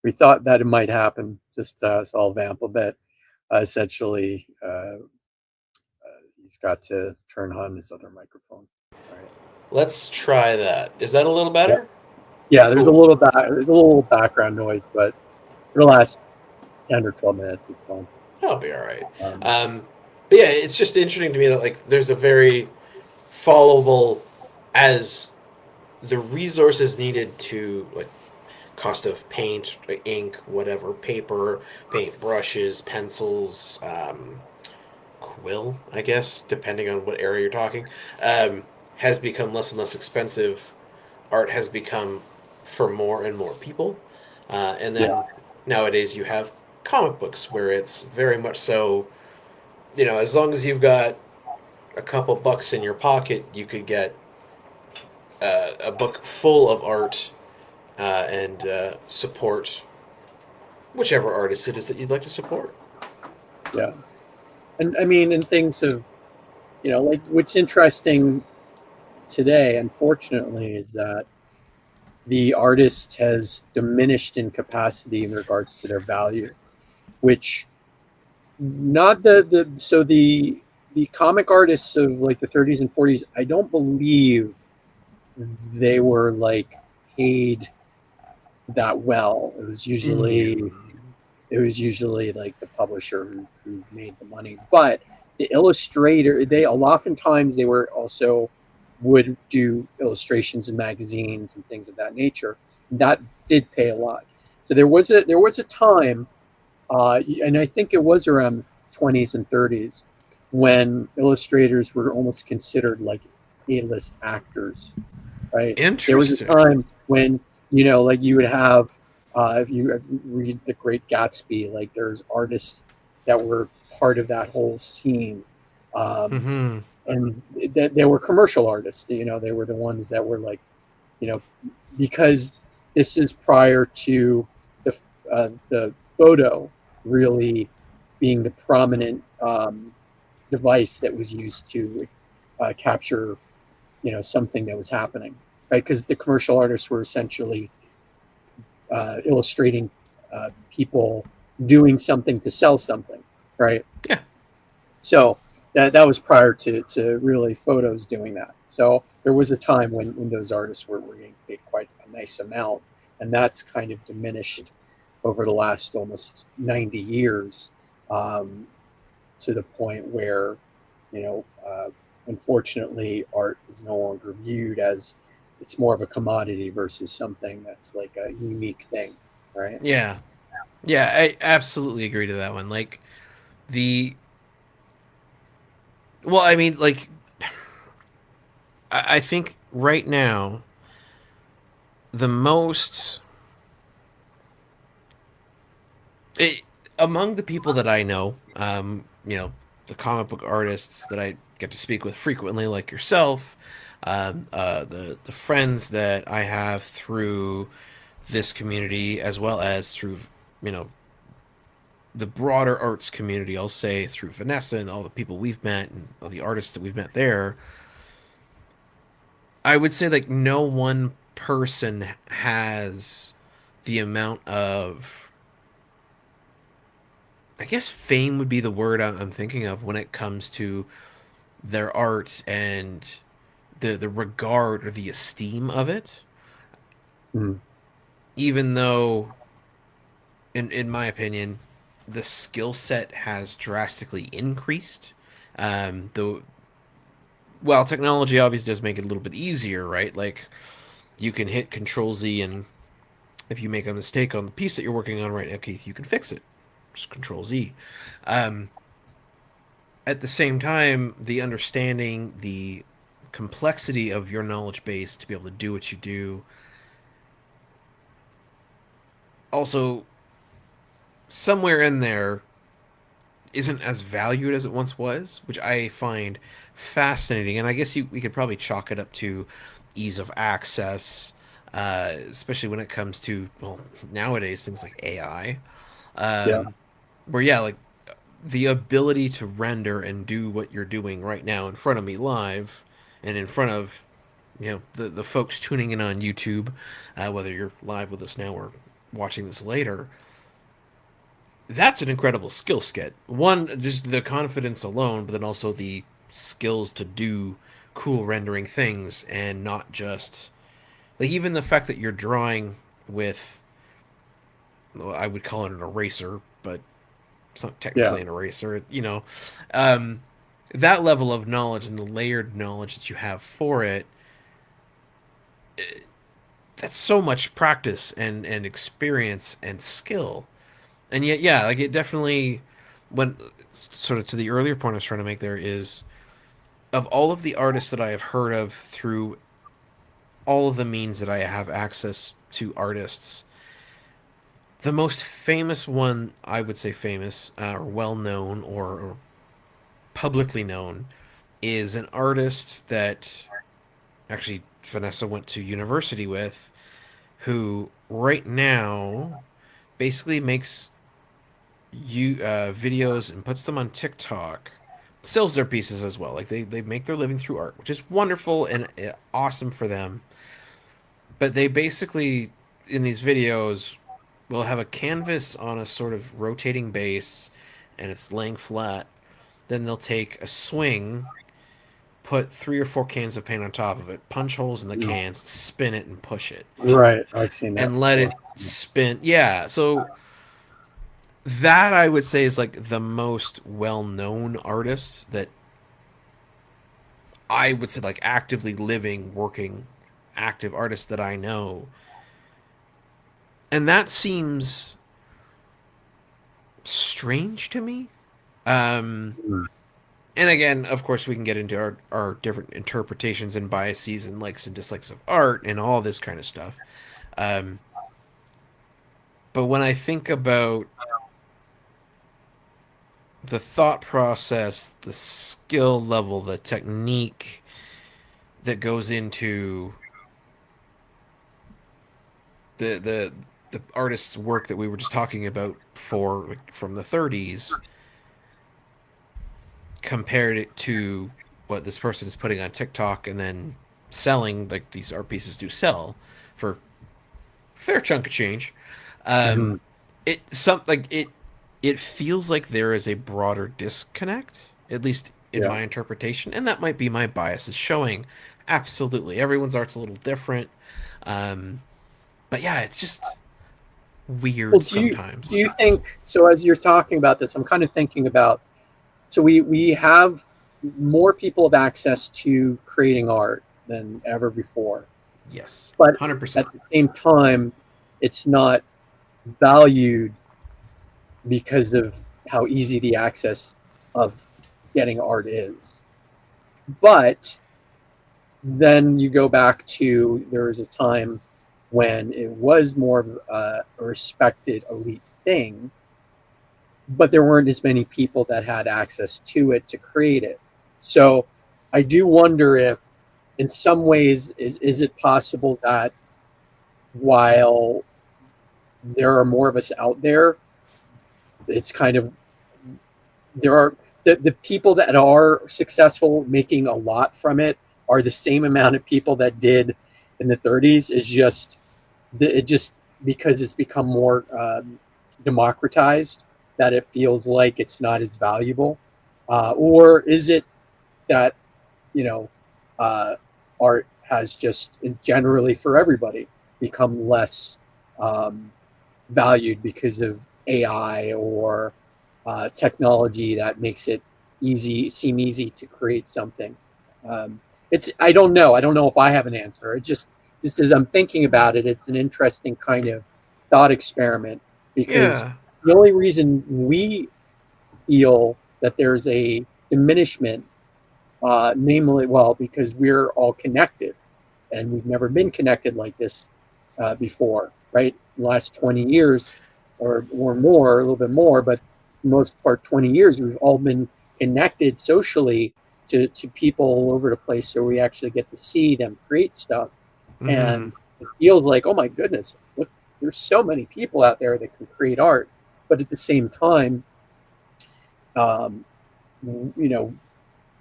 We thought that it might happen. Just so I'll vamp a bit. Essentially, he's got to turn on his other microphone. All right. Let's try that. Is that a little Yeah. better? Yeah. There's Cool. there's a little background noise, but for the last 10 or 12 minutes, it's fine. That'll be all right. Um, But yeah, it's just interesting to me that like there's a very followable as the resources needed to like cost of paint, ink, whatever, paper, paint brushes, pencils, quill, I guess, depending on what area you're talking, has become less and less expensive. Art has become for more and more people. And yeah. then nowadays you have comic books where it's very much so, as long as you've got a couple bucks in your pocket, you could get a book full of art and support whichever artist it is that you'd like to support. Yeah. And I mean, and things have, like what's interesting today, unfortunately, is that the artist has diminished in capacity in regards to their value, which not the comic artists of like the 30s and 40s, I don't believe they were like paid that well. No. It was usually like the publisher who made the money. But the illustrator, they oftentimes they were also would do illustrations in magazines and things of that nature. That did pay a lot. So there was a time, and I think it was around the 20s and 30s, when illustrators were almost considered like A-list actors, right? There was a Interesting. time when like you would have, if you read The Great Gatsby, like there's artists that were part of that whole scene, um, Mm-hmm. and that they were commercial artists. They were the ones that were like, you know, because this is prior to the photo really being the prominent device that was used to capture something that was happening, right? Because the commercial artists were essentially illustrating people doing something to sell something, right? Yeah. So that was prior to really photos doing that. So there was a time when those artists were getting paid quite a nice amount, and that's kind of diminished over the last almost 90 years, um, to the point where, you know, uh, unfortunately, art is no longer viewed as, it's more of a commodity versus something that's like a unique thing, right? Yeah. Yeah, I absolutely agree to that one. Like the well, I mean, like I think right now the most it, among the people that I know, the comic book artists that I get to speak with frequently, like yourself, the friends that I have through this community, as well as through you know the broader arts community, I'll say through Vanessa and all the people we've met and all the artists that we've met there, I would say like no one person has the amount of, I guess fame would be the word I'm thinking of when it comes to their art and the regard or the esteem of it. Mm. Even though, in my opinion, the skill set has drastically increased. The While technology obviously does make it a little bit easier, right? Like you can hit Control Z, and if you make a mistake on the piece that you're working on right now, Keith, you can fix it. Just Control Z. Um, at the same time, the understanding, the complexity of your knowledge base to be able to do what you do, also somewhere in there isn't as valued as it once was, which I find fascinating. And I guess we could probably chalk it up to ease of access, especially when it comes to, well, nowadays things like AI, Yeah. where yeah, like the ability to render and do what you're doing right now in front of me live, and in front of the folks tuning in on YouTube, whether you're live with us now or watching this later. That's an incredible skill set. One, just the confidence alone, but then also the skills to do cool rendering things, and not just like even the fact that you're drawing with, well, I would call it an eraser, but it's not Yeah. technically an eraser. Um, that level of knowledge and the layered knowledge that you have for it, that's so much practice and experience and skill. And yet, yeah, like it definitely, when sort of to the earlier point I was trying to make there is, of all of the artists that I have heard of through all of the means that I have access to artists, the most famous one, I would say famous, or well known, or publicly known, is an artist that actually Vanessa went to university with, who right now basically makes videos and puts them on TikTok, sells their pieces as well. Like they make their living through art, which is wonderful and awesome for them. But they basically, in these videos, will have a canvas on a sort of rotating base, and it's laying flat. Then they'll take a swing, put 3 or 4 cans of paint on top of it, punch holes in the Mm. cans, spin it, and push it, Right. I've seen that and let before. it spin. Yeah, so that I would say is like the most well-known artist that I would say, like actively living, working, active artist that I know. And that seems strange to me. Um, Mm. and again, of course, we can get into our different interpretations and biases and likes and dislikes of art and all this kind of stuff. Um, but when I think about the thought process, the skill level, the technique that goes into the artist's work that we were just talking about for from the 30s, compared it to what this person is putting on TikTok and then selling, like these art pieces do sell for a fair chunk of change. Mhm. It feels like there is a broader disconnect, at least in Yeah. my interpretation, and that might be my biases showing. Absolutely, everyone's art's a little different, um, but yeah, it's just Well, weird do sometimes. you think so? As you're talking about this, I'm kind of thinking about, so we have more people have access to creating art than ever before, Yes, but 100%. at the same time, it's not valued because of how easy the access of getting art is. But then you go back to, there was a time when it was more of a respected elite thing, but there weren't as many people that had access to it to create it. So I do wonder if, in some ways, is it possible that while there are more of us out there, it's kind of, there are the people that are successful making a lot from it are the same amount of people that did in the 30s. Is just it just because it's become more democratized, that it feels like it's not as valuable, or is it that, you know, uh, art has just generally for everybody become less um, valued because of AI or technology that makes it seem easy to create something. It's I don't know. I don't know if I have an answer. It just as I'm thinking about it, it's an interesting kind of thought experiment, because Yeah. the only reason we feel that there's a diminishment, namely, well, because we're all connected and we've never been connected like this before, right? In the last 20 years or more, a little bit more, but for the most part, 20 years, we've all been connected socially to people all over the place. So we actually get to see them create stuff. Mm-hmm. And it feels like, oh my goodness, look, there's so many people out there that can create art. But at the same time, um, you know,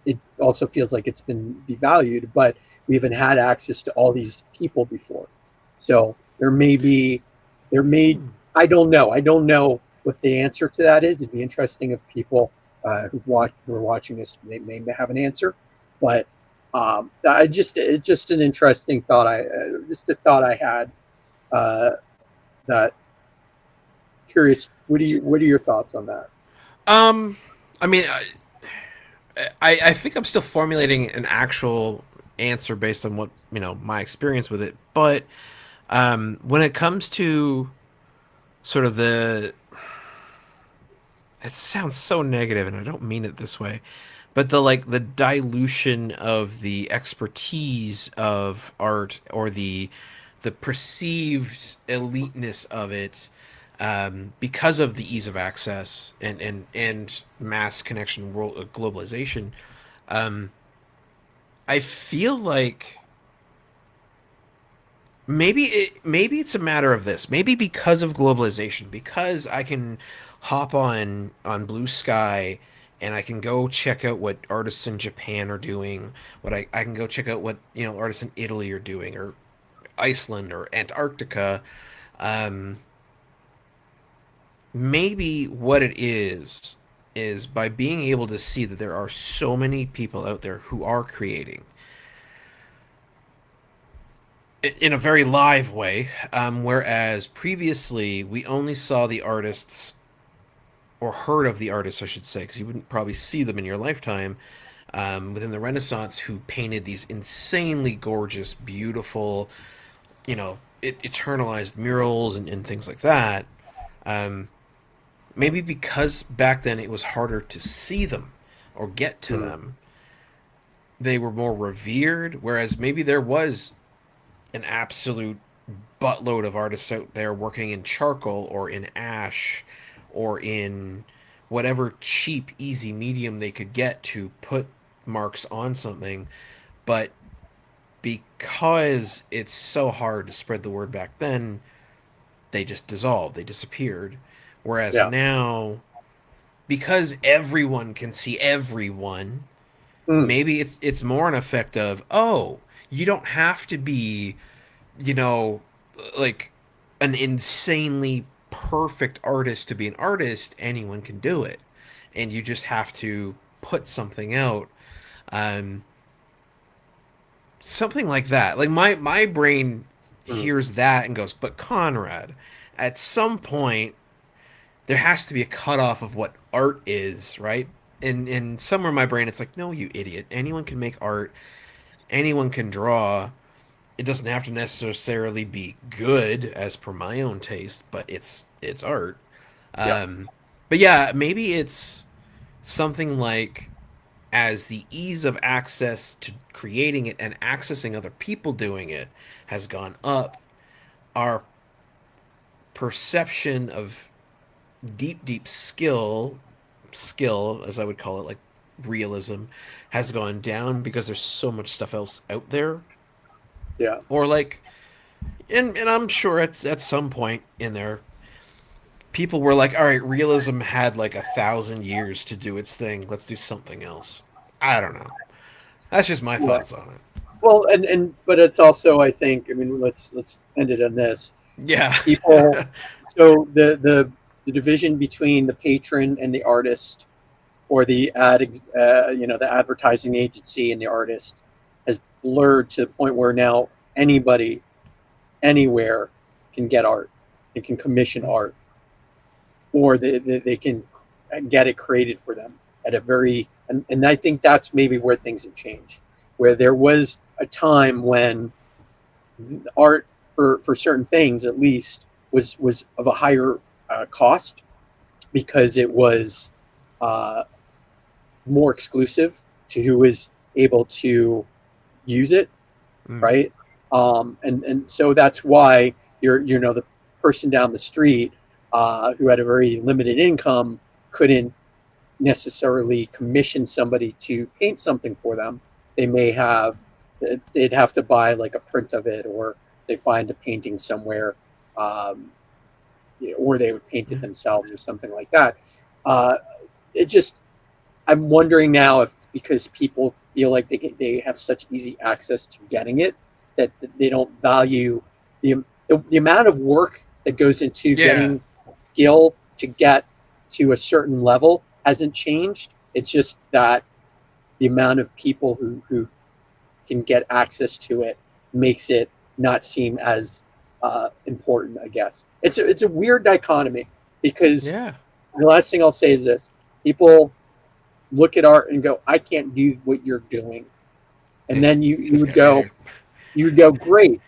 it also feels like it's been devalued, but we haven't had access to all these people before. So there may, I don't know. I don't know what the answer to that is. It'd be interesting if people who are watching this may have an answer, but it's just an interesting thought. Just a thought I had, uh, that curious. What are your thoughts on that? Um, I mean, I think I'm still formulating an actual answer based on what my experience with it. But when it comes to sort of it sounds so negative, and I don't mean it this way, but the dilution of the expertise of art, or the perceived eliteness of it, because of the ease of access and mass connection, world globalization. um, I feel like maybe it's a matter of this. Maybe because of globalization, because I can hop on Blue Sky and I can go check out what artists in Japan are doing, what I can go check out what artists in Italy are doing, or Iceland or Antarctica. Um, Maybe what it is by being able to see that there are so many people out there who are creating in a very live way, whereas previously we only saw the artists, or heard of the artists, I should say, because you wouldn't probably see them in your lifetime, within the Renaissance, who painted these insanely gorgeous, beautiful, eternalized murals and things like that. Um, Maybe because back then it was harder to see them or get to Mm, them, they were more revered, whereas maybe there was an absolute buttload of artists out there working in charcoal or in ash or in whatever cheap, easy medium they could get to put marks on something. But because it's so hard to spread the word back then, they just dissolved, they disappeared. Whereas yeah. now, because everyone can see everyone, Mm, maybe it's more an effect of, oh, you don't have to be, you know, like an insanely perfect artist to be an artist. Anyone can do it, and you just have to put something out. Um, Something like that. Like my brain mm, hears that and goes, but Conrad, at some point there has to be a cutoff of what art is, right? And somewhere in my brain it's like, no, you idiot. Anyone can make art. Anyone can draw. It doesn't have to necessarily be good as per my own taste, but it's art. yeah. Um, but yeah, maybe it's something like, as the ease of access to creating it and accessing other people doing it has gone up, our perception of deep skill, as I would call it, like realism, has gone down because there's so much stuff else out there. Yeah. Or like, and I'm sure at some point in there, people were like, all right, realism had like 1,000 years to do its thing. Let's do something else. I don't know. That's just my Yeah. thoughts on it. Well, but it's also, I think, I mean, let's end it on this. Yeah. People, so the division between the patron and the artist, or the the advertising agency and the artist, has blurred to the point where now anybody, anywhere, can get art. They can commission art, or they can get it created for them at a very, and I think that's maybe where things have changed, where there was a time when art for certain things at least was of a higher cost, because it was more exclusive to who was able to use it, right? And so that's why the person down the street who had a very limited income couldn't necessarily commission somebody to paint something for them. They'd have to buy like a print of it, or they find a painting somewhere, or they would paint it themselves or something like that. I'm wondering now if it's because people feel like they have such easy access to getting it, that they don't value the amount of work that goes into getting skill to get to a certain level hasn't changed. It's just that the amount of people who can get access to it makes it not seem as important, I guess. It's a weird dichotomy, because the last thing I'll say is this: people look at art and go, I can't do what you're doing. And then you would go, great,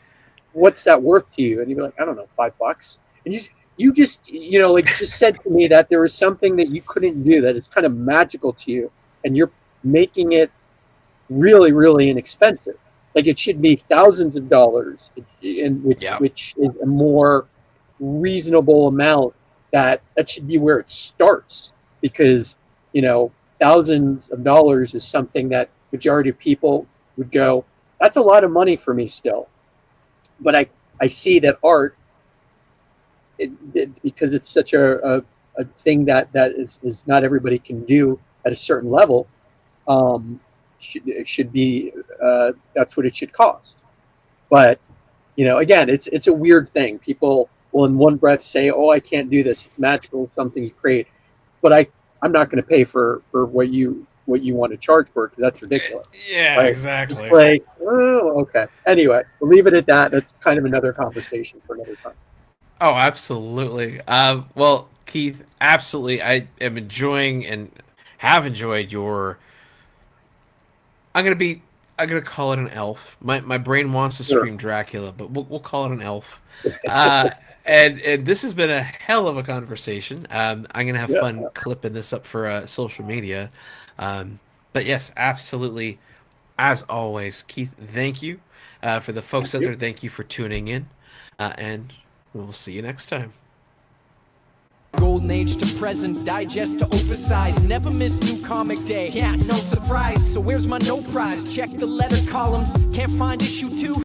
what's that worth to you? And you'd be like, I don't know, $5. And you just just said to me that there was something that you couldn't do, that it's kind of magical to you, and you're making it really, really inexpensive. Like, it should be thousands of dollars, which is a more reasonable amount. That should be where it starts, because thousands of dollars is something that majority of people would go, that's a lot of money for me still. But I see that art, because it's such a thing that is not everybody can do at a certain level, it should be that's what it should cost. But again, it's a weird thing. People will in one breath say, oh, I can't do this, it's magical, something you create, but I'm not going to pay for what you want to charge for it, because that's ridiculous. Yeah, right? exactly. Like, oh, okay. Anyway, we'll leave it at that. That's kind of another conversation for another time. Oh, absolutely. Well, Keith, absolutely. I am enjoying and have enjoyed your. I'm gonna call it an elf. My brain wants to scream Dracula, but we'll call it an elf. And this has been a hell of a conversation. I'm gonna have fun clipping this up for social media. But yes, absolutely. As always, Keith, thank you. For the folks out there, thank you for tuning in. And we'll see you next time. Golden age to present, digest to oversize. Never miss new comic day. Yeah, no surprise. So where's my no prize? Check the letter columns. Can't find issue 2.